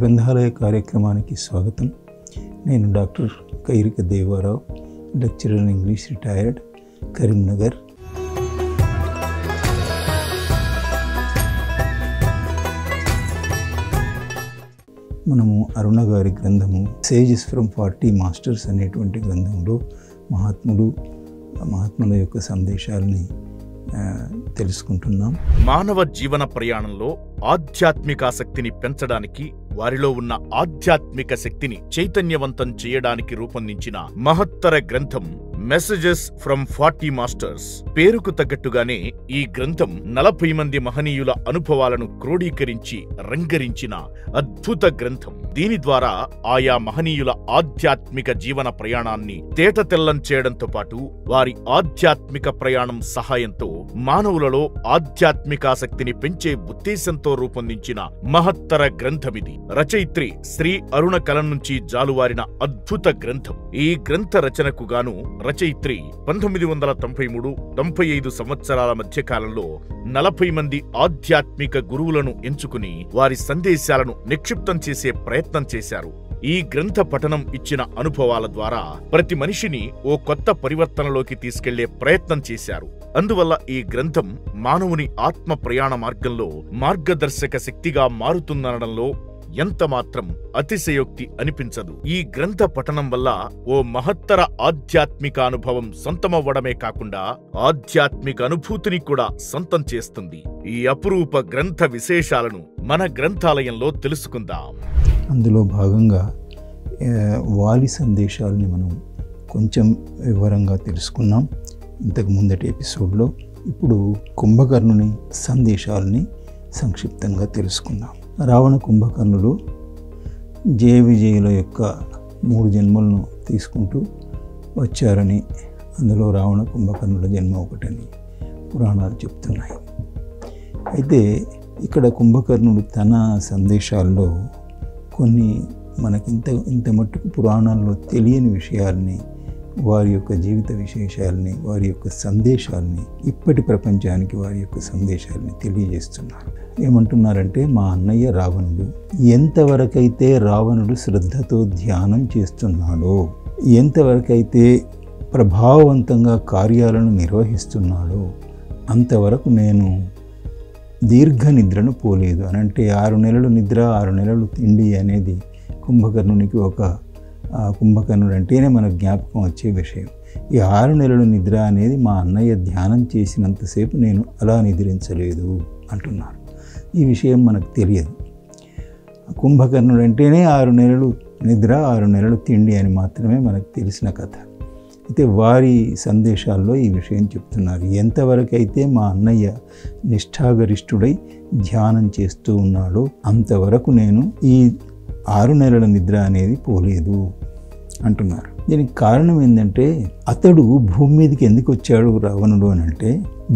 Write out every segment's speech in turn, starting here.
గ్రంథాలయ కార్యక్రమానికి స్వాగతం. నేను doctor Kairika Devarao, lecturer in English, retired, Karimnagar. మనము అరుణ గారి గ్రంథము సేజెస్ ఫ్రమ్ 40 మాస్టర్స్ అనేటువంటి గ్రంథంలో మహాత్ముల యొక్క సందేశాలని తెలుసుకుంటున్నాం. మానవ జీవన ప్రయాణంలో ఆధ్యాత్మికాసక్తిని పెంచడానికి, వారిలో ఉన్న ఆధ్యాత్మిక శక్తిని చైతన్యవంతం చేయడానికి రూపొందించిన మహత్తర గ్రంథం మెసేజెస్ ఫ్రమ్ 40 మాస్టర్స్. పేరుకు తగ్గట్టుగానే ఈ గ్రంథం 40 మంది మహనీయుల అనుభవాలను క్రోడీకరించి రంగరించిన అద్భుత గ్రంథం. దీని ద్వారా ఆయా మహనీయుల ఆధ్యాత్మిక జీవన ప్రయాణాన్ని తేటతెల్లం చేయడంతో పాటు వారి ఆధ్యాత్మిక ప్రయాణం సహాయంతో మానవులలో ఆధ్యాత్మికాసక్తిని పెంచే ఉద్దేశంతో రూపొందించిన మహత్తర గ్రంథమిది. రచయిత్రి శ్రీ అరుణ కలం నుంచి జాలువారిన అద్భుత గ్రంథం. ఈ గ్రంథ రచనకు గాను రచయిత్రి 1993-95 సంవత్సరాల మధ్య కాలంలో 40 మంది ఆధ్యాత్మిక గురువులను ఎంచుకుని వారి సందేశాలను నిక్షిప్తం చేసే ప్రయత్నం చేశారు. ఈ గ్రంథ పఠనం ఇచ్చిన అనుభవాల ద్వారా ప్రతి మనిషిని ఓ కొత్త పరివర్తనలోకి తీసుకెళ్లే ప్రయత్నం చేశారు. అందువల్ల ఈ గ్రంథం మానవుని ఆత్మ ప్రయాణ మార్గంలో మార్గదర్శక శక్తిగా మారుతుందనడంలో ఎంతమాత్రం అతిశయోక్తి అనిపించదు. ఈ గ్రంథ పఠనం వల్ల ఓ మహత్తర ఆధ్యాత్మిక అనుభవం సొంతమవ్వడమే కాకుండా ఆధ్యాత్మిక అనుభూతిని కూడా సొంతం చేస్తుంది. ఈ అపురూప గ్రంథ విశేషాలను మన గ్రంథాలయంలో తెలుసుకుందాం. అందులో భాగంగా వాలి సందేశాలని మనం కొంచెం వివరంగా తెలుసుకున్నాం ఇంతకు ముందటి ఎపిసోడ్లో. ఇప్పుడు కుంభకర్ణుని సందేశాలని సంక్షిప్తంగా తెలుసుకుందాం. రావణ కుంభకర్ణులు జయ విజయుల యొక్క 3 జన్మలను తీసుకుంటూ వచ్చారని, అందులో రావణ కుంభకర్ణుల జన్మ ఒకటని పురాణాలు చెప్తున్నాయి. అయితే ఇక్కడ కుంభకర్ణుడు తన సందేశాల్లో కొన్ని ఇంత మట్టుకు పురాణాల్లో తెలియని విషయాల్ని, వారి యొక్క జీవిత విశేషాలని, వారి యొక్క సందేశాలని ఇప్పటి ప్రపంచానికి వారి యొక్క సందేశాలని తెలియజేస్తున్నారు. ఏమంటున్నారంటే, మా అన్నయ్య రావణుడు ఎంతవరకైతే రావణుడు శ్రద్ధతో ధ్యానం చేస్తున్నాడో, ఎంతవరకైతే ప్రభావవంతంగా కార్యాలను నిర్వహిస్తున్నాడో అంతవరకు నేను దీర్ఘ నిద్రను పోలేదు అని. అంటే 6 నెలలు నిద్ర, 6 నెలలు తిండి అనేది కుంభకర్ణునికి కుంభకర్ణుడు అంటేనే మనకు జ్ఞాపకం వచ్చే విషయం. ఈ 6 నెలలు నిద్ర అనేది మా అన్నయ్య ధ్యానం చేసినంతసేపు నేను అలా నిద్రించలేదు అంటున్నారు. ఈ విషయం మనకు తెలియదు. కుంభకర్ణుడు అంటేనే 6 నెలలు నిద్ర, 6 నెలలు తిండి అని మాత్రమే మనకు తెలిసిన కథ. అయితే వారి సందేశాల్లో ఈ విషయం చెప్తున్నారు. ఎంతవరకైతే మా అన్నయ్య నిష్ఠాగరిష్ఠుడై ధ్యానం చేస్తూ ఉన్నాడో అంతవరకు నేను ఈ 6 నెలల నిద్ర అనేది పోలేదు అంటున్నారు. దీనికి కారణం ఏంటంటే, అతడు భూమి మీదకి ఎందుకు వచ్చాడు రావణుడు అని అంటే,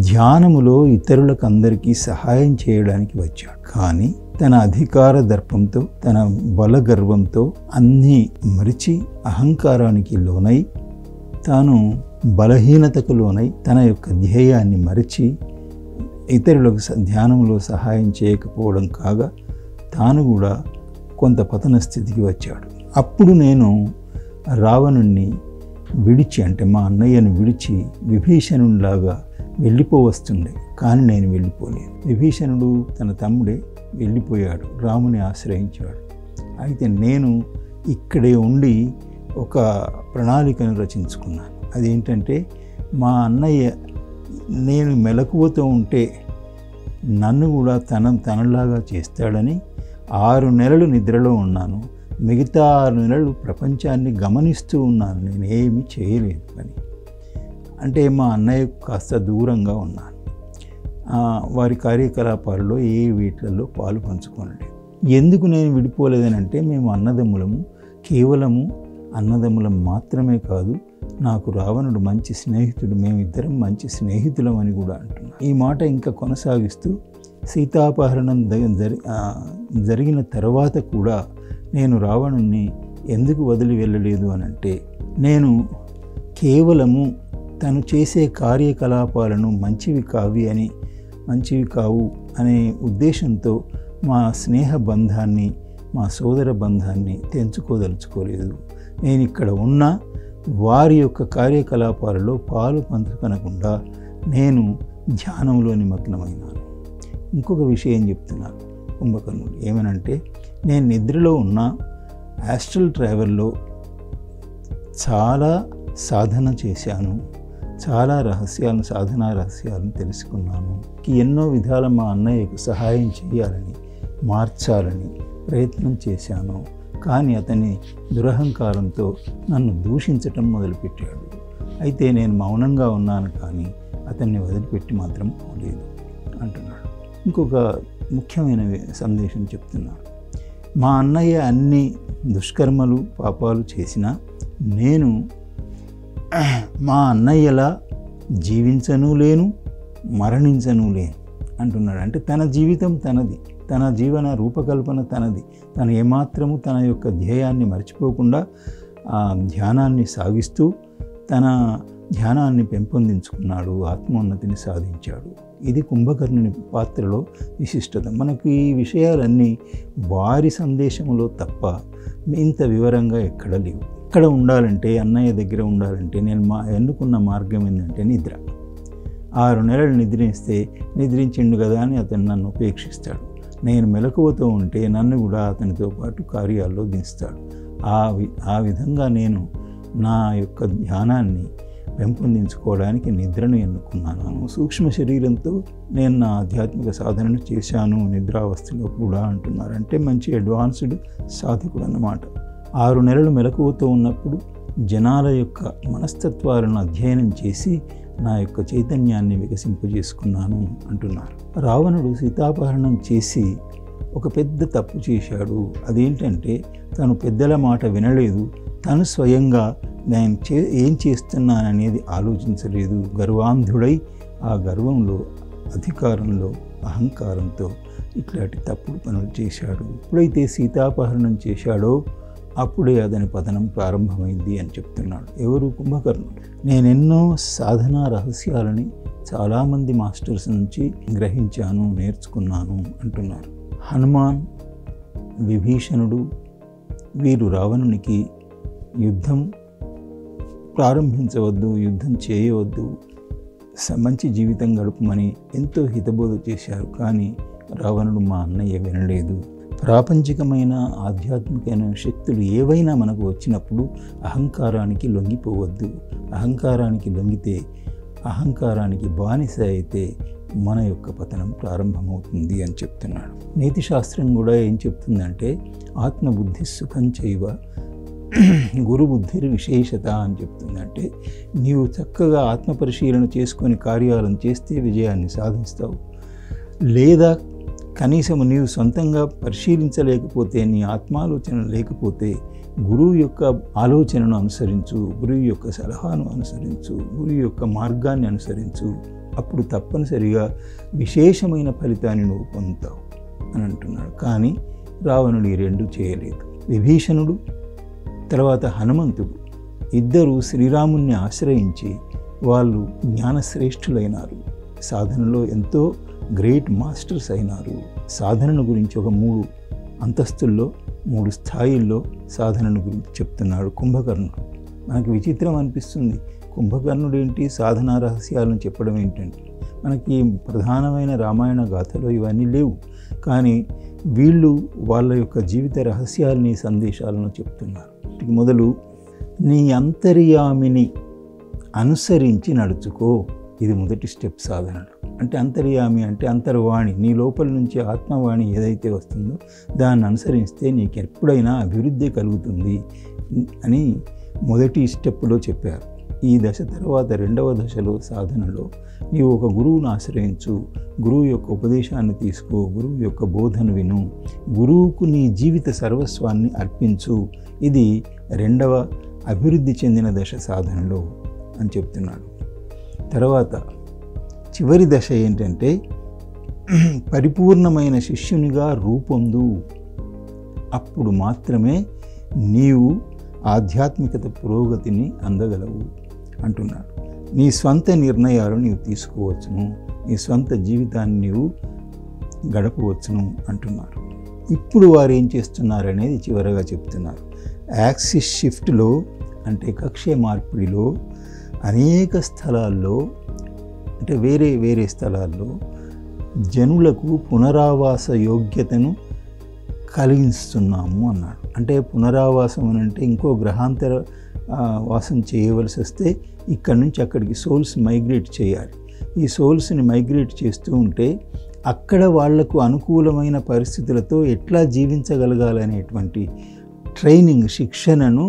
ధ్యానములో ఇతరులకు అందరికీ సహాయం చేయడానికి వచ్చాడు. కానీ తన అధికార దర్పంతో, తన బల గర్వంతో అన్నీ మరిచి, అహంకారానికి లోనై, తాను బలహీనతకు లోనై, తన యొక్క ధ్యేయాన్ని మరిచి ఇతరులకు ధ్యానంలో సహాయం చేయకపోవడం కాగా తాను కూడా కొంత పతన స్థితికి వచ్చాడు. అప్పుడు నేను రావణుణ్ణి విడిచి, అంటే మా అన్నయ్యను విడిచి విభీషణునిలాగా వెళ్ళిపోవస్తుండే, కానీ నేను వెళ్ళిపోలేను. విభీషణుడు తన తమ్ముడే వెళ్ళిపోయాడు, రాముని ఆశ్రయించాడు. అయితే నేను ఇక్కడే ఉండి ఒక ప్రణాళికను రచించుకున్నాను. అదేంటంటే, మా అన్నయ్య నేను మెలకువతో ఉంటే నన్ను కూడా తనలాగా చేస్తాడని 6 నెలలు నిద్రలో ఉన్నాను. మిగతా 6 నెలలు ప్రపంచాన్ని గమనిస్తూ ఉన్నాను. నేను ఏమీ చేయలేదు అని. అంటే మా అన్నయ్య కాస్త దూరంగా ఉన్నాను. వారి కార్యకలాపాలలో వీటిలలో పాలు పంచుకోనలేదు. ఎందుకు నేను విడిపోలేదని అంటే, మేము అన్నదమ్ములము, కేవలము అన్నదమ్ములం మాత్రమే కాదు, నాకు రావణుడు మంచి స్నేహితుడు, మేమిద్దరం మంచి స్నేహితులం అని కూడా అంటున్నాను. ఈ మాట ఇంకా కొనసాగిస్తూ, సీతాపహరణం జరిగిన తర్వాత కూడా నేను రావణుణ్ణి ఎందుకు వదిలి వెళ్ళలేదు అని అంటే, నేను కేవలము తను చేసే కార్యకలాపాలను మంచివి కావు అనే ఉద్దేశంతో మా స్నేహ బంధాన్ని మా సోదర బంధాన్ని తెంచుకోదలుచుకోలేదు. నేను ఇక్కడ ఉన్న వారి యొక్క కార్యకలాపాలలో పాలు పంచుకొనకుండా నేను ధ్యానంలో నిమగ్నమైనాను. ఇంకొక విషయం చెప్తున్నారు కుంభకర్ణుడు. ఏమనంటే, నేను నిద్రలో ఉన్న ఆస్ట్రల్ ట్రావెల్లో చాలా సాధన చేశాను, చాలా సాధనా రహస్యాలను తెలుసుకున్నాను. ఎన్నో విధాల మా అన్నయ్యకు సహాయం చేయాలని, మార్చాలని ప్రయత్నం చేశాను. కానీ అతని దురహంకారంతో నన్ను దూషించటం మొదలుపెట్టాడు. అయితే నేను మౌనంగా ఉన్నాను, కానీ అతన్ని వదిలిపెట్టి మాత్రం పోలేదు అంటున్నాడు. ఇంకొక ముఖ్యమైన సందేశం చెప్తున్నాడు. మా అన్నయ్య అన్ని దుష్కర్మలు పాపాలు చేసినా నేను మా అన్నయ్యలా జీవించను లేను, మరణించను లేను అంటున్నాడు. అంటే తన జీవితం తనది, తన జీవన రూపకల్పన తనది. తను ఏమాత్రము తన యొక్క ధ్యేయాన్ని మర్చిపోకుండా ఆ ధ్యానాన్ని సాగిస్తూ తన ధ్యానాన్ని పెంపొందించుకున్నాడు, ఆత్మోన్నతిని సాధించాడు. ఇది కుంభకర్ణుని పాత్రలో విశిష్టత. మనకు ఈ విషయాలన్నీ వారి సందేశంలో తప్ప ఇంత వివరంగా ఎక్కడ లేవు. ఎక్కడ ఉండాలంటే, అన్నయ్య దగ్గర ఉండాలంటే నేను ఎన్నుకున్న మార్గం ఏంటంటే నిద్ర. 6 నెలలు నిద్రిస్తే నిద్రించిండు కదా అని అతను నన్ను ఉపేక్షిస్తాడు. నేను మెలకువతో ఉంటే నన్ను కూడా అతనితో పాటు కార్యాల్లో దించుతాడు. ఆ విధంగా నేను నా యొక్క ధ్యానాన్ని పెంపొందించుకోవడానికి నిద్రను ఎన్నుకున్నాను. సూక్ష్మ శరీరంతో నేను నా ఆధ్యాత్మిక సాధనను చేశాను నిద్రావస్థలో కూడా అంటున్నారు. అంటే మంచి అడ్వాన్స్డ్ సాధకుడు అన్నమాట. 6 నెలలు మెలకువతో ఉన్నప్పుడు జనాల యొక్క మనస్తత్వాలను అధ్యయనం చేసి నా యొక్క చైతన్యాన్ని వికసింపజేసుకున్నాను అంటున్నారు. రావణుడు సీతాపహరణం చేసి ఒక పెద్ద తప్పు చేశాడు. అదేంటంటే, తను పెద్దల మాట వినలేదు, తను స్వయంగా నేను ఏం చేస్తున్నాననేది ఆలోచించలేదు. గర్వాంధుడై ఆ గర్వంలో, అధికారంలో, అహంకారంతో ఇట్లాంటి తప్పుడు పనులు చేశాడు. ఎప్పుడైతే సీతాపహరణం చేశాడో అప్పుడే అతని పతనం ప్రారంభమైంది అని చెప్తున్నాడు. ఎవరు? కుంభకర్ణుడు. నేనెన్నో సాధనా రహస్యాలని చాలామంది మాస్టర్స్ నుంచి గ్రహించాను, నేర్చుకున్నాను అంటున్నారు. హనుమాన్, విభీషణుడు వీరు రావణునికి యుద్ధం ప్రారంభించవద్దు, యుద్ధం చేయవద్దు, మంచి జీవితం గడుపుమని ఎంతో హితబోధ చేశారు. కానీ రావణుడు మా అన్నయ్య వినలేదు. ప్రాపంచికమైన ఆధ్యాత్మికమైన శక్తులు ఏవైనా మనకు వచ్చినప్పుడు అహంకారానికి లొంగిపోవద్దు. అహంకారానికి లొంగితే, అహంకారానికి బానిస అయితే మన యొక్క పతనం ప్రారంభమవుతుంది అని చెప్తున్నాడు. నీతిశాస్త్రం కూడా ఏం చెప్తుందంటే, ఆత్మబుద్ధి సుఖం చేయవ గురుబుద్ధి విశేషత అని చెప్తుంది. అంటే నీవు చక్కగా ఆత్మపరిశీలన చేసుకొని కార్యాలను చేస్తే విజయాన్ని సాధిస్తావు. లేదా కనీసం నీవు సొంతంగా పరిశీలించలేకపోతే, నీ ఆత్మాలోచన లేకపోతే గురువు యొక్క ఆలోచనను అనుసరించు, గురువు యొక్క సలహాను అనుసరించు, గురువు యొక్క మార్గాన్ని అనుసరించు. అప్పుడు తప్పనిసరిగా విశేషమైన ఫలితాన్ని నువ్వు పొందుతావు అని అంటున్నాడు. కానీ రావణుడు ఈ రెండు చేయలేదు. విభీషణుడు తర్వాత హనుమంతుడు ఇద్దరు శ్రీరాముణ్ణి ఆశ్రయించి వాళ్ళు జ్ఞానశ్రేష్ఠులైనారు, సాధనలో ఎంతో గ్రేట్ మాస్టర్స్ అయినారు. సాధనను గురించి ఒక 3 అంతస్తుల్లో 3 స్థాయిల్లో సాధనను గురించి చెప్తున్నాడు కుంభకర్ణుడు. మనకు విచిత్రం అనిపిస్తుంది, కుంభకర్ణుడు ఏంటి సాధనా రహస్యాలను చెప్పడం ఏంటంటే, మనకి ప్రధానమైన రామాయణ గాథలో ఇవన్నీ లేవు. కానీ వీళ్ళు వాళ్ళ యొక్క జీవిత రహస్యాలని, సందేశాలను చెప్తున్నారు. మొదలు, నీ అంతర్యామిని అనుసరించి నడుచుకో. ఇది మొదటి స్టెప్ సాధనలో. అంటే అంతర్యామి అంటే అంతర్వాణి, నీ లోపల నుంచి ఆత్మవాణి ఏదైతే వస్తుందో దాన్ని అనుసరిస్తే నీకు ఎప్పుడైనా అభివృద్ధి కలుగుతుంది అని మొదటి స్టెప్లో చెప్పారు. ఈ దశ తర్వాత 2వ దశలో సాధనలో నీవు ఒక గురువును ఆశ్రయించు, గురువు యొక్క ఉపదేశాన్ని తీసుకో, గురువు యొక్క బోధను విను, గురువుకు నీ జీవిత సర్వస్వాన్ని అర్పించు. ఇది 2వ అభివృద్ధి చెందిన దశ సాధనలో అని చెప్తున్నాడు. తర్వాత చివరి దశ ఏంటంటే, పరిపూర్ణమైన శిష్యునిగా రూపొందు. అప్పుడు మాత్రమే నీవు ఆధ్యాత్మికత పురోగతిని అందగలవు అంటున్నాడు. నీ స్వంత నిర్ణయాలు నీవు తీసుకోవచ్చును, నీ స్వంత జీవితాన్ని నీవు గడపవచ్చును అంటున్నారు. ఇప్పుడు వారు ఏం చేస్తున్నారు అనేది చివరగా చెప్తున్నారు. యాక్సిస్ షిఫ్ట్లో అంటే కక్ష్య మార్పిడిలో అనేక స్థలాల్లో అంటే వేరే వేరే స్థలాల్లో జనులకు పునరావాస యోగ్యతను కలిగిస్తున్నాము అన్నాడు. అంటే పునరావాసం అని అంటే ఇంకో గ్రహాంతర వాసం చేయవలసి వస్తే ఇక్కడి నుంచి అక్కడికి సోల్స్ మైగ్రేట్ చేయాలి. ఈ సోల్స్ని మైగ్రేట్ చేస్తూ ఉంటే అక్కడ వాళ్లకు అనుకూలమైన పరిస్థితులతో ఎట్లా జీవించగలగాలనేటువంటి ట్రైనింగ్, శిక్షణను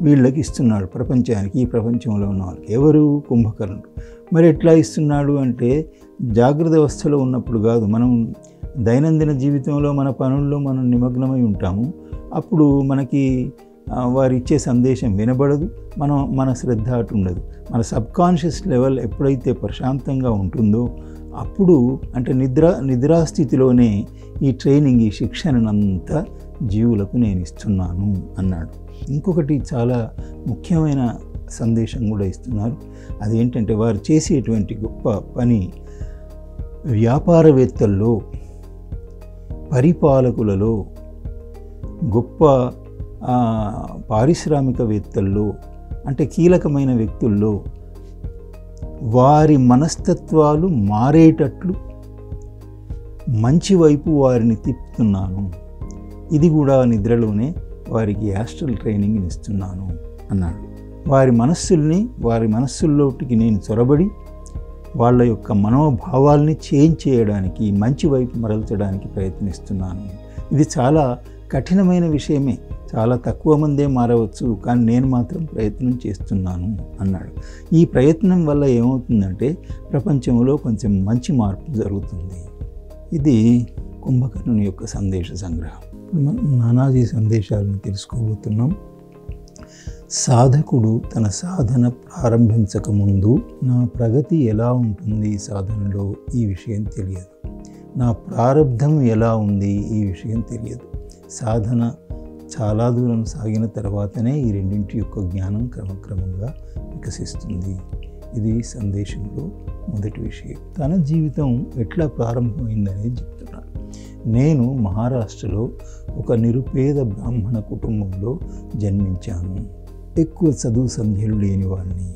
వీళ్ళకి ఇస్తున్నాడు ప్రపంచానికి, ఈ ప్రపంచంలో ఉన్న వాళ్ళకి. ఎవరు? కుంభకర్ణుడు. మరి ఎట్లా ఇస్తున్నాడు అంటే జాగ్రత్త అవస్థలో ఉన్నప్పుడు కాదు, మనం దైనందిన జీవితంలో మన పనుల్లో మనం నిమగ్నమై ఉంటాము. అప్పుడు మనకి వారు ఇచ్చే సందేశం వినబడదు, మన శ్రద్ధ అటు ఉండదు. మన సబ్కాన్షియస్ లెవెల్ ఎప్పుడైతే ప్రశాంతంగా ఉంటుందో అప్పుడు అంటే నిద్రాస్థితిలోనే ఈ ట్రైనింగ్, ఈ శిక్షణనంతా జీవులకు నేను ఇస్తున్నాను అన్నాడు. ఇంకొకటి చాలా ముఖ్యమైన సందేశం కూడా ఇస్తున్నారు. అదేంటంటే వారు చేసేటువంటి గొప్ప పని వ్యాపారవేత్తల్లో, పరిపాలకులలో, గొప్ప పారిశ్రామికవేత్తల్లో అంటే కీలకమైన వ్యక్తుల్లో వారి మనస్తత్వాలు మారేటట్లు మంచి వైపు వారిని తిప్పుతున్నాను. ఇది కూడా నిద్రలోనే వారికి యాస్ట్రల్ ట్రైనింగ్ ఇస్తున్నాను అన్నాడు. వారి మనస్సుల్లోకి నేను చొరబడి వాళ్ళ యొక్క మనోభావాల్ని చేంజ్ చేయడానికి, మంచి వైపు మరల్చడానికి ప్రయత్నిస్తున్నాను. ఇది చాలా కఠినమైన విషయమే, చాలా తక్కువ మందే మారవచ్చు, కానీ నేను మాత్రం ప్రయత్నం చేస్తున్నాను అన్నాడు. ఈ ప్రయత్నం వల్ల ఏమవుతుందంటే ప్రపంచంలో కొంచెం మంచి మార్పు జరుగుతుంది. ఇది కుంభకర్ణుని యొక్క సందేశ సంగ్రహం. మనం నానాజీ సందేశాలను తెలుసుకోబోతున్నాం. సాధకుడు తన సాధన ప్రారంభించకముందు నా ప్రగతి ఎలా ఉంటుంది ఈ సాధనలో ఈ విషయం తెలియదు, నా ప్రారంధం ఎలా ఉంది ఈ విషయం తెలియదు. సాధన చాలా దూరం సాగిన తర్వాతనే ఈ రెండింటి యొక్క జ్ఞానం క్రమక్రమంగా వికసిస్తుంది. ఇది సందేశంలో మొదటి విషయం. తన జీవితం ఎట్లా ప్రారంభమైందనేది చెప్తున్నాను. నేను మహారాష్ట్రలో ఒక నిరుపేద బ్రాహ్మణ కుటుంబంలో జన్మించాను. ఎక్కువ చదువు సంధ్యలు లేని వాడిని.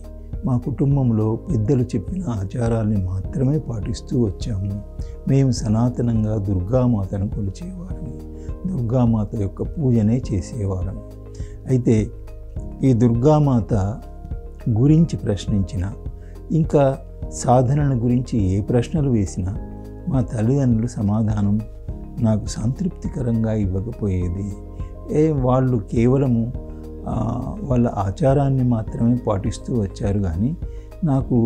మా కుటుంబంలో పెద్దలు చెప్పిన ఆచారాల్ని మాత్రమే పాటిస్తూ వచ్చాము. మేము సనాతనంగా దుర్గామాతను కొలిచేవారము. దుర్గామాత యొక్క పూజనే చేసేవారం. అయితే ఈ దుర్గామాత గురించి ప్రశ్నించిన, ఇంకా సాధనను గురించి ఏ ప్రశ్నలు వేసినా మా తల్లిదండ్రుల సమాధానం నాకు సంతృప్తికరంగా ఇవ్వకపోయేది. వాళ్ళు కేవలము వాళ్ళ ఆచారాన్ని మాత్రమే పాటిస్తూ వచ్చారు, కానీ నాకు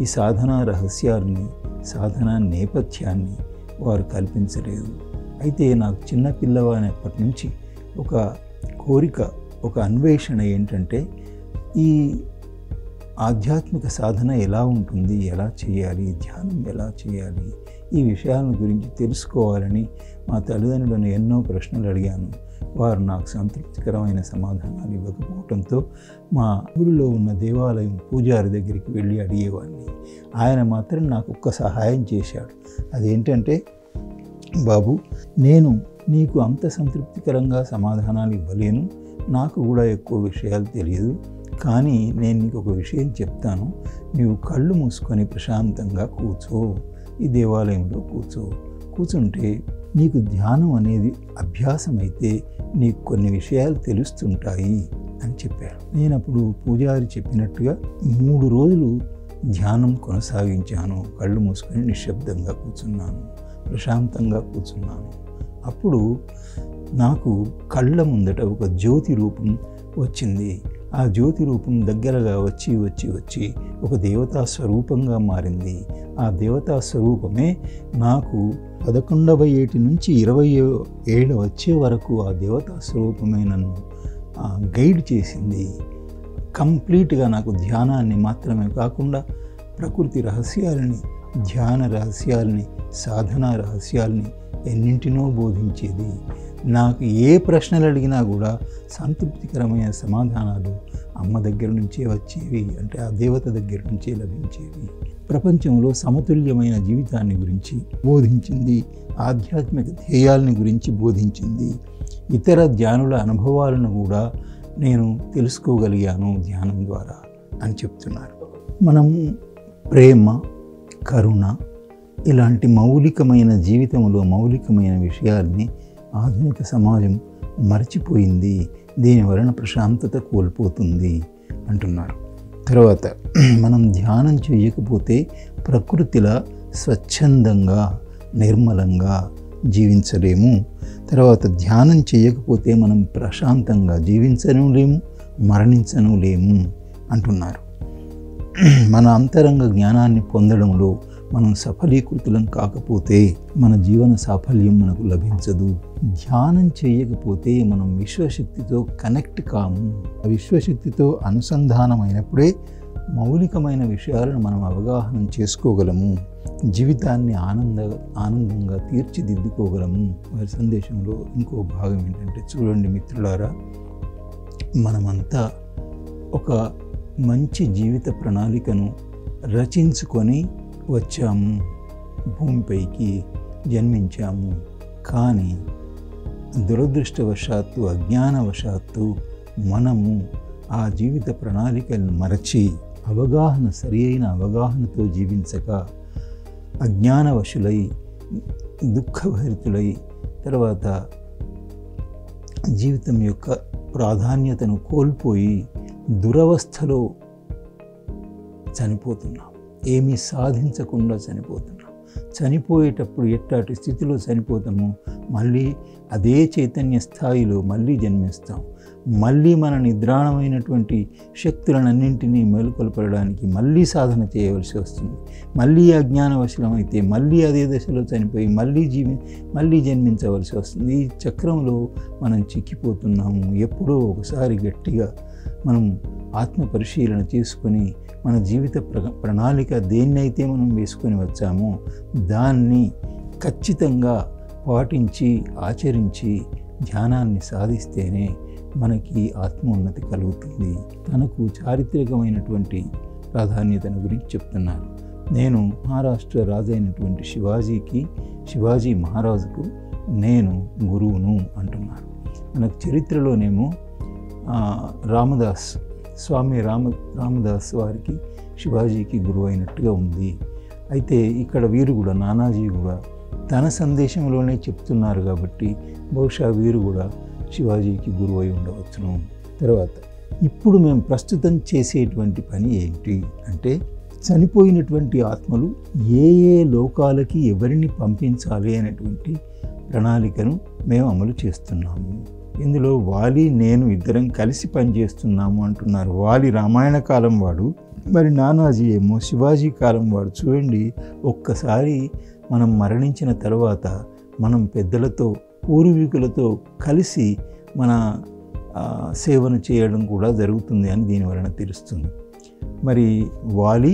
ఈ సాధనా రహస్యాల్ని, సాధనా నేపథ్యాన్ని వారు కల్పించలేదు. అయితే నాకు చిన్న పిల్లవానప్పటి నుంచి ఒక కోరిక, ఒక అన్వేషణ ఏంటంటే ఈ ఆధ్యాత్మిక సాధన ఎలా ఉంటుంది, ఎలా చేయాలి, ధ్యానం ఎలా చేయాలి, ఈ విషయాల గురించి తెలుసుకోవాలని మా తల్లిదండ్రులను ఎన్నో ప్రశ్నలు అడిగాను. వారు నాకు సంతృప్తికరమైన సమాధానాలు ఇవ్వకపోవడంతో మా ఊరిలో ఉన్న దేవాలయం పూజారి దగ్గరికి వెళ్ళి అడిగేవాడిని. ఆయన మాత్రం నాకు ఒక్క సహాయం చేశాడు. అదేంటంటే, బాబు, నేను నీకు అంత సంతృప్తికరంగా సమాధానాలు ఇవ్వలేను, నాకు కూడా ఎక్కువ విషయాలు తెలియదు, కానీ నేను నీకు ఒక విషయం చెప్తాను. నీవు కళ్ళు మూసుకొని ప్రశాంతంగా కూర్చో, ఈ దేవాలయంలో కూర్చుంటే నీకు ధ్యానం అనేది అభ్యాసం అయితే నీకు కొన్ని విషయాలు తెలుస్తుంటాయి అని చెప్పాడు. నేను అప్పుడు పూజారి చెప్పినట్టుగా 3 రోజులు ధ్యానం కొనసాగించాను. కళ్ళు మూసుకొని నిశ్శబ్దంగా కూర్చున్నాను, ప్రశాంతంగా కూర్చున్నాను. అప్పుడు నాకు కళ్ళ ముందట ఒక జ్యోతి రూపం వచ్చింది. ఆ జ్యోతి రూపం దగ్గరగా వచ్చి ఒక దేవతా స్వరూపంగా మారింది. ఆ దేవతా స్వరూపమే నాకు 11వ ఏటి నుంచి 20వ ఏడు వచ్చే వరకు ఆ దేవతా స్వరూపమే నన్ను గైడ్ చేసింది. కంప్లీట్గా నాకు ధ్యానాన్ని మాత్రమే కాకుండా ప్రకృతి రహస్యాలని, ధ్యాన రహస్యాలని, సాధనా రహస్యాలని ఎన్నింటినో బోధించేది. నాకు ఏ ప్రశ్నలు అడిగినా కూడా సంతృప్తికరమైన సమాధానాలు అమ్మ దగ్గర నుంచే వచ్చేవి, అంటే ఆ దేవత దగ్గర నుంచే లభించేవి. ప్రపంచంలో సమతుల్యమైన జీవితాన్ని గురించి బోధించింది, ఆధ్యాత్మిక ధ్యేయాలని గురించి బోధించింది. ఇతర ధ్యానుల అనుభవాలను కూడా నేను తెలుసుకోగలిగాను ధ్యానం ద్వారా అని చెప్తున్నారు. మనము ప్రేమ, కరుణ ఇలాంటి మౌలికమైన జీవితంలో మౌలికమైన విషయాల్ని ఆధునిక సమాజం మర్చిపోయింది, దీని వలన ప్రశాంతత కోల్పోతుంది అంటున్నారు. తర్వాత మనం ధ్యానం చేయకపోతే ప్రకృతిలా స్వచ్ఛందంగా నిర్మలంగా జీవించలేము. తర్వాత ధ్యానం చేయకపోతే మనం ప్రశాంతంగా జీవించను లేము, మరణించను లేము అంటున్నారు. మన అంతరంగ జ్ఞానాన్ని పొందడంలో మనం సఫలీకృతులం కాకపోతే మన జీవన సాఫల్యం మనకు లభించదు. ధ్యానం చేయకపోతే మనం విశ్వశక్తితో కనెక్ట్ కాము. విశ్వశక్తితో అనుసంధానమైనప్పుడే మౌలికమైన విషయాలను మనం అవగాహన చేసుకోగలము, జీవితాన్ని ఆనందంగా తీర్చిదిద్దుకోగలము. వారి సందేశంలో ఇంకో భాగం ఏంటంటే, చూడండి మిత్రులారా, మనమంతా ఒక మంచి జీవిత ప్రణాళికను రచించుకొని వచ్చాము, భూమిపైకి జన్మించాము. కానీ దురదృష్టవశాత్తు అజ్ఞానవశాత్తు మనము ఆ జీవిత ప్రణాళికలను మరచి సరి అయిన అవగాహనతో జీవించక అజ్ఞానవశులై దుఃఖభరితులై తర్వాత జీవితం యొక్క ప్రాధాన్యతను కోల్పోయి దురవస్థలో చనిపోతున్నాం, ఏమీ సాధించకుండా చనిపోతున్నాం. చనిపోయేటప్పుడు ఎట్టాటి స్థితిలో చనిపోతామో మళ్ళీ అదే చైతన్య స్థాయిలో మళ్ళీ జన్మిస్తాం. మళ్ళీ మన నిద్రాణమైనటువంటి శక్తులనన్నింటినీ మేలుకొల్పడానికి మళ్ళీ సాధన చేయవలసి వస్తుంది. మళ్ళీ అజ్ఞానవశలమైతే మళ్ళీ అదే దశలో చనిపోయి మళ్ళీ జన్మించవలసి వస్తుంది. ఈ చక్రంలో మనం చిక్కిపోతున్నాము. ఎప్పుడో ఒకసారి గట్టిగా మనం ఆత్మ పరిశీలన చేసుకొని మన జీవిత ప్రణాళిక దేన్నైతే మనం వేసుకొని వచ్చామో దాన్ని ఖచ్చితంగా పాటించి ఆచరించి ధ్యానాన్ని సాధిస్తేనే మనకి ఆత్మోన్నతి కలుగుతుంది. తనకు చారిత్రకమైనటువంటి ప్రాధాన్యతను గురించి చెప్తున్నారు. నేను మహారాష్ట్ర రాజైనటువంటి శివాజీ మహారాజుకు నేను గురువును అంటున్నారు. మనకు చరిత్రలోనేమో స్వామి రామదాస్ వారికి శివాజీకి గురువు అయినట్టుగా ఉంది. అయితే ఇక్కడ వీరు కూడా నానాజీ కూడా తన సందేశంలోనే చెప్తున్నారు కాబట్టి బహుశా వీరు కూడా శివాజీకి గురువు అయి ఉండవచ్చును. తర్వాత ఇప్పుడు మేము ప్రస్తుతం చేసేటువంటి పని ఏంటి అంటే, చనిపోయినటువంటి ఆత్మలు ఏ లోకాలకి ఎవరిని పంపించాలి అనేటువంటి ప్రణాళికను మేము అమలు చేస్తున్నాము. ఇందులో వాలి నేను ఇద్దరం కలిసి పనిచేస్తున్నాము అంటున్నారు. వాలి రామాయణ కాలం వాడు, మరి నానాజీ ఏమో శివాజీ కాలం వాడు. చూడండి, ఒక్కసారి మనం మరణించిన తర్వాత మనం పెద్దలతో పూర్వీకులతో కలిసి మన సేవను చేయడం కూడా జరుగుతుంది అని దీని వలన తెలుస్తుంది. మరి వాలి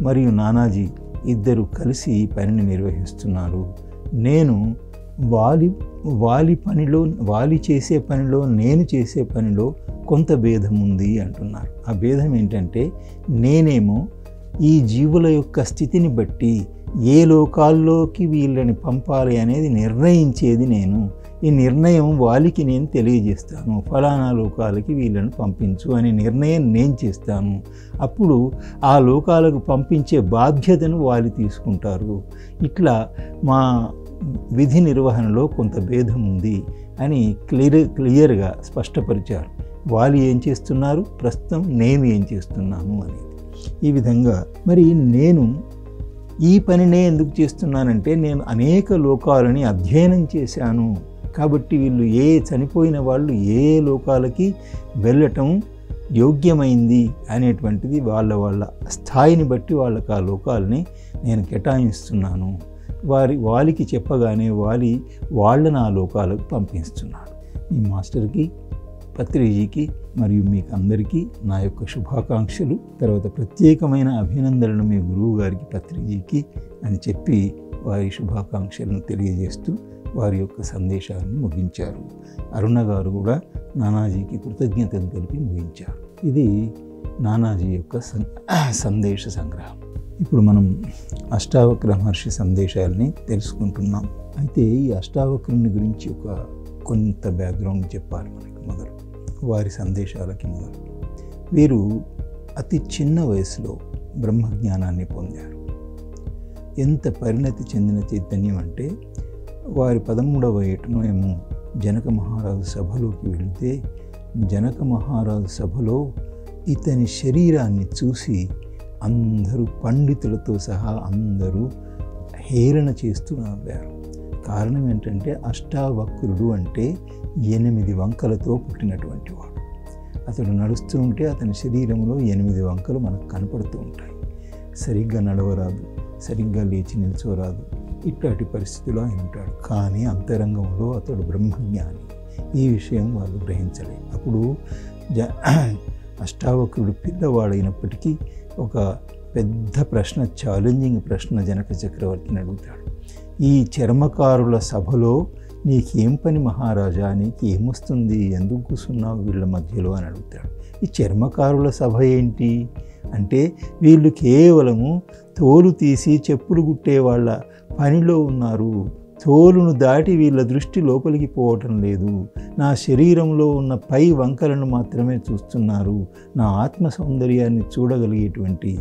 మరియు నానాజీ ఇద్దరు కలిసి ఈ పనిని నిర్వహిస్తున్నారు. నేను వాలి చేసే పనిలో నేను చేసే పనిలో కొంత భేదం ఉంది అంటున్నారు. ఆ భేదం ఏంటంటే, నేనేమో ఈ జీవుల యొక్క స్థితిని బట్టి ఏ లోకాల్లోకి వీళ్ళని పంపాలి అనేది నిర్ణయించేది నేను. ఈ నిర్ణయం వాలికి నేను తెలియజేస్తాను, ఫలానా లోకాలకి వీళ్ళని పంపించు అనే నిర్ణయం నేను చేస్తాను. అప్పుడు ఆ లోకాలకు పంపించే బాధ్యతను వాలి తీసుకుంటారు. ఇట్లా మా విధి నిర్వహణలో కొంత భేదం ఉంది అని క్లియర్గా స్పష్టపరిచారు. వాళ్ళు ఏం చేస్తున్నారు, ప్రస్తుతం నేను ఏం చేస్తున్నాను అనేది. ఈ విధంగా మరి నేను ఈ పనినే ఎందుకు చేస్తున్నానంటే, నేను అనేక లోకాలని అధ్యయనం చేశాను కాబట్టి వీళ్ళు చనిపోయిన వాళ్ళు ఏ లోకాలకి వెళ్ళటం యోగ్యమైంది అనేటువంటిది వాళ్ళ స్థాయిని బట్టి వాళ్ళకి ఆ లోకాలని నేను కేటాయిస్తున్నాను. వాలికి చెప్పగానే వాళ్ళని ఆ లోకాలకు పంపిస్తున్నాడు. మీ మాస్టర్కి, పత్రిజీకి మరియు మీకు అందరికీ నా యొక్క శుభాకాంక్షలు. తర్వాత ప్రత్యేకమైన అభినందనలు మీ గురువు గారికి, పత్రిజీకి అని చెప్పి వారి శుభాకాంక్షలను తెలియజేస్తూ వారి యొక్క సందేశాలను ముగించారు. అరుణ గారు కూడా నానాజీకి కృతజ్ఞతలు తెలిపి ముగించారు. ఇది నానాజీ యొక్క సందేశ సంగ్రహం. ఇప్పుడు మనం అష్టావక్ర మహర్షి సందేశాలని తెలుసుకుంటున్నాం. అయితే ఈ అష్టావక్రుని గురించి కొంత బ్యాక్గ్రౌండ్ చెప్పాలి మనకి. మొదలు వారి సందేశాలకి మొదలు. వీరు అతి చిన్న వయసులో బ్రహ్మజ్ఞానాన్ని పొందారు. ఎంత పరిణతి చెందిన చైతన్యం అంటే వారి 13వ ఏటనో ఏమో జనక మహారాజు సభలోకి వెళితే జనక మహారాజు సభలో ఇతని శరీరాన్ని చూసి అందరూ పండితులతో సహా అందరూ హేళన చేస్తూ నవ్వారు. కారణం ఏంటంటే అష్టావక్రుడు అంటే 8 వంకలతో పుట్టినటువంటి వాడు. అతడు నడుస్తూ ఉంటే అతని శరీరంలో 8 వంకలు మనకు కనపడుతూ ఉంటాయి. సరిగ్గా నడవరాదు, సరిగ్గా లేచి నిల్చోరాదు, ఇట్లాంటి పరిస్థితిలో ఆయన ఉంటాడు. కానీ అంతరంగంలో అతడు బ్రహ్మజ్ఞాని. ఈ విషయం వాళ్ళు గ్రహించలేదు. అప్పుడు అష్టావక్రుడు పిల్లవాడైనప్పటికీ ఒక పెద్ద ప్రశ్న, ఛాలెంజింగ్ ప్రశ్న జనక చక్రవర్తిని అడుగుతాడు. ఈ చర్మకారుల సభలో నీకేం పని మహారాజా, నీకు ఏమొస్తుంది, ఎందుకు కూర్చున్నావు వీళ్ళ మధ్యలో అని అడుగుతాడు. ఈ చర్మకారుల సభ ఏంటి అంటే వీళ్ళు కేవలము తోలు తీసి చెప్పులు కుట్టే వాళ్ళ పనిలో ఉన్నారు. తోలును దాటి వీళ్ళ దృష్టి లోపలికి పోవటం లేదు. నా శరీరంలో ఉన్న పై వంకలను మాత్రమే చూస్తున్నారు. నా ఆత్మ సౌందర్యాన్ని చూడగలిగేటువంటి,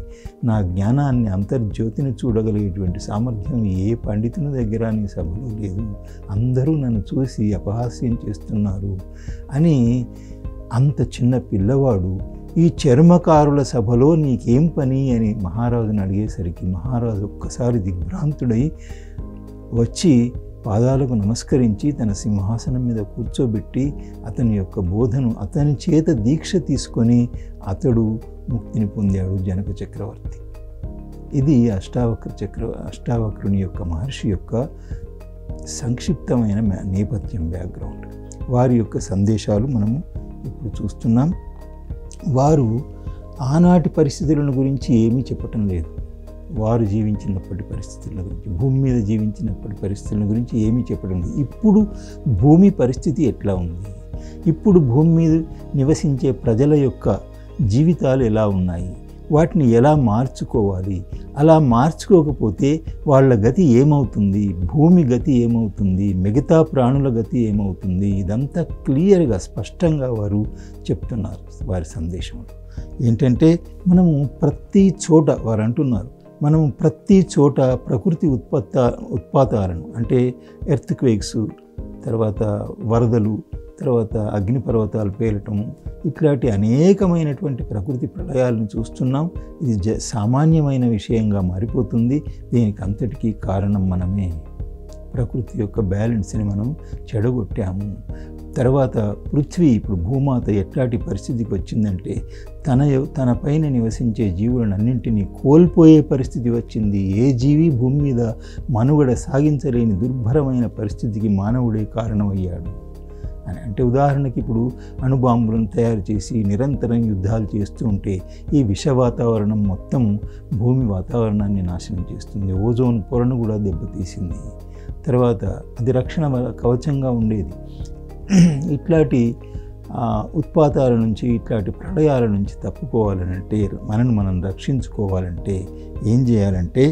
నా జ్ఞానాన్ని, అంతర్జ్యోతిని చూడగలిగేటువంటి సామర్థ్యం ఏ పండితుని దగ్గర నీ సభలో లేదు. అందరూ నన్ను చూసి అపహాస్యం చేస్తున్నారు అని అంత చిన్న పిల్లవాడు ఈ చర్మకారుల సభలో నీకేం పని అని మహారాజుని అడిగేసరికి మహారాజు ఒక్కసారి దిగ్భ్రాంతుడై వచ్చి పాదాలకు నమస్కరించి తన సింహాసనం మీద కూర్చోబెట్టి అతని యొక్క బోధను అతని చేత దీక్ష తీసుకొని అతడు ముక్తిని పొందాడు జనక చక్రవర్తి. ఇది అష్టావక్రుని యొక్క మహర్షి యొక్క సంక్షిప్తమైన నేపథ్యం, బ్యాక్గ్రౌండ్. వారి యొక్క సందేశాలు మనము ఇప్పుడు చూస్తున్నాం. వారు ఆనాటి పరిస్థితులను గురించి ఏమీ చెప్పటం లేదు. వారు జీవించినప్పటి పరిస్థితుల గురించి, భూమి మీద జీవించినప్పటి పరిస్థితుల గురించి ఏమీ చెప్పడం లేదు. ఇప్పుడు భూమి పరిస్థితి ఎట్లా ఉంది, ఇప్పుడు భూమి మీద నివసించే ప్రజల యొక్క జీవితాలు ఎలా ఉన్నాయి, వాటిని ఎలా మార్చుకోవాలి, అలా మార్చుకోకపోతే వాళ్ళ గతి ఏమవుతుంది, భూమి గతి ఏమవుతుంది, మిగతా ప్రాణుల గతి ఏమవుతుంది, ఇదంతా క్లియర్గా స్పష్టంగా వారు చెప్తున్నారు వారి సందేశంలో. ఏంటంటే మనము ప్రతి చోట, వారు అంటున్నారు, మనము ప్రతి చోట ప్రకృతి ఉత్పాతాలను అంటే ఎర్త్ క్వేక్స్, తర్వాత వరదలు, తర్వాత అగ్నిపర్వతాలు పేలటము, ఇట్లాంటి అనేకమైనటువంటి ప్రకృతి ప్రళయాలను చూస్తున్నాం. ఇది సామాన్యమైన విషయంగా మారిపోతుంది. దీనికి అంతటికీ కారణం మనమే. ప్రకృతి యొక్క బ్యాలెన్స్ని మనం చెడగొట్టాము. తర్వాత పృథ్వీ, ఇప్పుడు భూమాత ఎట్లాంటి పరిస్థితికి వచ్చిందంటే తన పైన నివసించే జీవులన్నింటినీ కోల్పోయే పరిస్థితి వచ్చింది. ఏ జీవి భూమి మీద మనుగడ సాగించలేని దుర్భరమైన పరిస్థితికి మానవుడే కారణమయ్యాడు అని. అంటే ఉదాహరణకి ఇప్పుడు అణుబాంబులను తయారు చేసి నిరంతరం యుద్ధాలు చేస్తూ ఉంటే ఈ విష వాతావరణం మొత్తం భూమి వాతావరణాన్ని నాశనం చేస్తుంది. ఓజోన్ పొరను కూడా దెబ్బతీసింది. తర్వాత అది రక్షణ కవచంగా ఉండేది. ఇట్లాంటి ఉత్పాతాల నుంచి, ఇట్లాంటి ప్రళయాల నుంచి తప్పుకోవాలంటే, మనం రక్షించుకోవాలంటే ఏం చేయాలంటే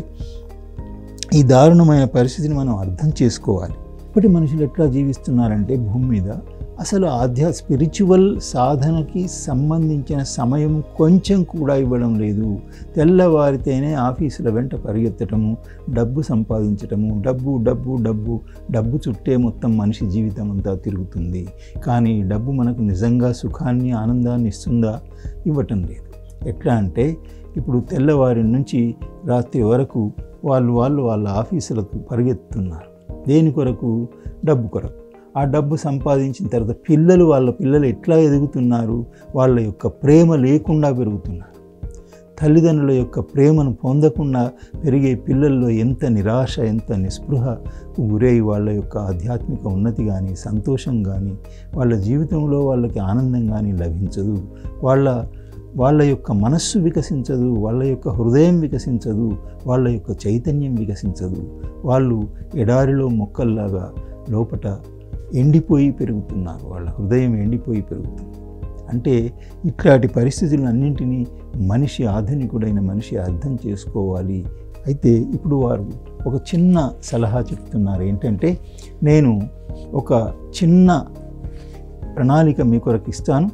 ఈ దారుణమైన పరిస్థితిని మనం అర్థం చేసుకోవాలి. ఇప్పటి మనుషులు ఎట్లా జీవిస్తున్నారంటే భూమి మీద అసలు స్పిరిచువల్ సాధనకి సంబంధించిన సమయం కొంచెం కూడా ఇవ్వడం లేదు. తెల్లవారితేనే ఆఫీసుల వెంట పరిగెత్తటము, డబ్బు సంపాదించటము, డబ్బు చుట్టే మొత్తం మనిషి జీవితం అంతా తిరుగుతుంది. కానీ డబ్బు మనకు నిజంగా సుఖాన్ని, ఆనందాన్ని ఇస్తుందా? ఇవ్వటం లేదు. ఎట్లా అంటే ఇప్పుడు తెల్లవారి నుంచి రాత్రి వరకు వాళ్ళ ఆఫీసులకు పరిగెత్తుతున్నారు. దేని కొరకు? డబ్బు కొరకు. ఆ డబ్బు సంపాదించిన తర్వాత వాళ్ళ పిల్లలు ఎట్లా ఎదుగుతున్నారు? వాళ్ళ యొక్క ప్రేమ లేకుండా పెరుగుతున్నారు. తల్లిదండ్రుల యొక్క ప్రేమను పొందకుండా పెరిగే పిల్లల్లో ఎంత నిరాశ, ఎంత నిస్పృహకు గురై వాళ్ళ యొక్క ఆధ్యాత్మిక ఉన్నతి కానీ, సంతోషం కానీ, వాళ్ళ జీవితంలో వాళ్ళకి ఆనందం కానీ లభించదు. వాళ్ళ యొక్క మనస్సు వికసించదు, వాళ్ళ యొక్క హృదయం వికసించదు, వాళ్ళ యొక్క చైతన్యం వికసించదు. వాళ్ళు ఎడారిలో మొక్కల్లాగా లోపట ఎండిపోయి పెరుగుతున్నారు, వాళ్ళ హృదయం ఎండిపోయి పెరుగుతుంది. అంటే ఇట్లాంటి పరిస్థితులన్నింటినీ ఆధునికుడైన మనిషి అర్థం చేసుకోవాలి. అయితే ఇప్పుడు వారు ఒక చిన్న సలహా చెప్తున్నారు. ఏంటంటే, నేను ఒక చిన్న ప్రణాళిక మీ కొరకు ఇస్తాను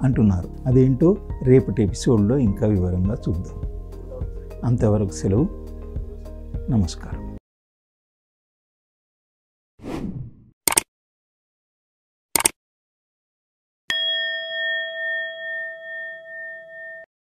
అంటున్నారు. అదేంటో రేపటి ఎపిసోడ్లో ఇంకా వివరంగా చూద్దాం. అంతవరకు సెలవు. నమస్కారం.